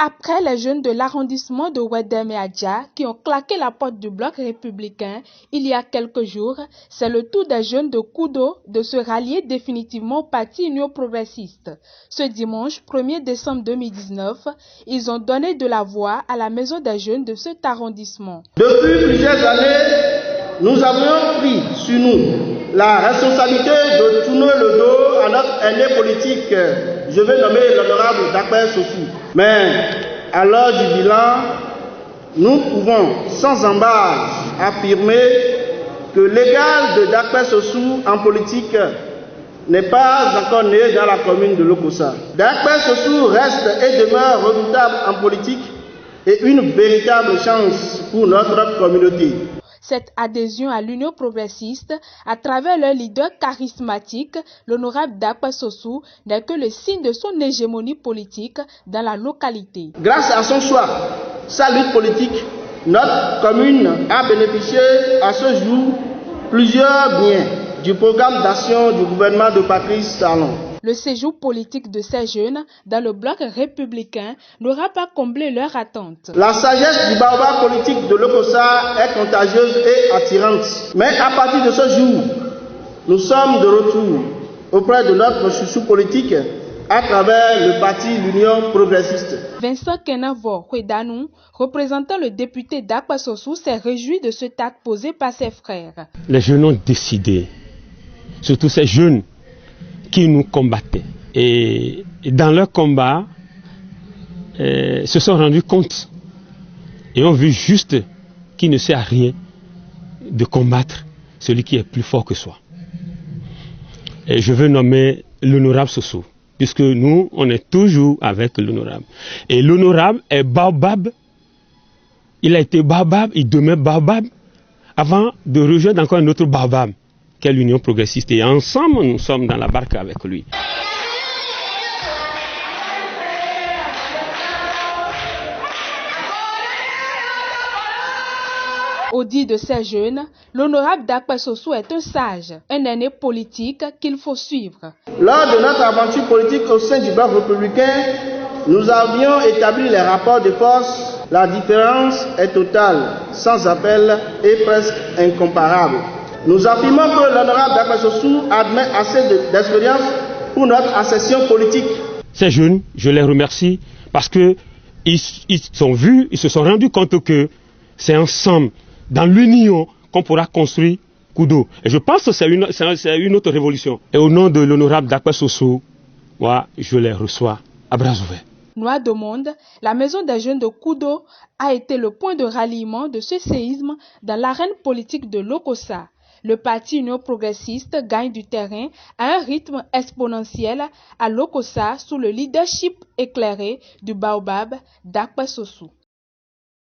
Après les jeunes de l'arrondissement de Ouédem et Adja qui ont claqué la porte du bloc républicain il y a quelques jours, c'est le tour des jeunes de Koudo de se rallier définitivement au Parti Union progressiste. Ce dimanche 1er décembre 2019, ils ont donné de la voix à la maison des jeunes de cet arrondissement. Depuis plusieurs années, nous avions pris sur nous la responsabilité de tourner le dos à notre aîné politique, je vais nommer l'honorable Dakpé Sossou. Mais à l'heure du bilan, nous pouvons sans embâche affirmer que l'égal de Dakpé Sossou en politique n'est pas encore né dans la commune de Lokossa. Dakpé Sossou reste et demeure redoutable en politique et une véritable chance pour notre communauté. Cette adhésion à l'Union progressiste, à travers leur leader charismatique, l'honorable Dakpé Sossou, n'est que le signe de son hégémonie politique dans la localité. Grâce à son choix, sa lutte politique, notre commune a bénéficié à ce jour plusieurs biens du programme d'action du gouvernement de Patrice Talon. Le séjour politique de ces jeunes dans le bloc républicain n'aura pas comblé leurs attentes. La sagesse du baobab politique de Lokossa est contagieuse et attirante. Mais à partir de ce jour, nous sommes de retour auprès de notre chouchou politique à travers le parti l'Union progressiste. Vincent Kenavo Houedanou, représentant le député Dakpé Sossou, s'est réjoui de cet acte posé par ses frères. Les jeunes ont décidé, surtout ces jeunes qui nous combattaient. Et dans leur combat, se sont rendus compte et ont vu juste qu'il ne sert à rien de combattre celui qui est plus fort que soi. Et je veux nommer l'honorable Sossou, puisque nous, on est toujours avec l'honorable. Et l'honorable est baobab. Il a été baobab, il demeure baobab, avant de rejoindre encore un autre baobab, qu'est l'Union progressiste. Et ensemble, nous sommes dans la barque avec lui. Au dit de ces jeunes, l'honorable Dakpé Sossou est un sage, un aîné politique qu'il faut suivre. Lors de notre aventure politique au sein du bloc républicain, nous avions établi les rapports de force. La différence est totale, sans appel et presque incomparable. Nous affirmons que l'honorable Dakpé Sossou admet assez d'expérience pour notre accession politique. Ces jeunes, je les remercie parce qu'ils se sont rendus compte que c'est ensemble, dans l'union, qu'on pourra construire Koudo. Et je pense que c'est une autre révolution. Et au nom de l'honorable Dakpé Sossou, moi, je les reçois à bras ouverts. Noix de Monde, la maison des jeunes de Koudo a été le point de ralliement de ce séisme dans l'arène politique de Lokossa. Le parti Union progressiste gagne du terrain à un rythme exponentiel à Lokossa sous le leadership éclairé du baobab Dakpé Sossou.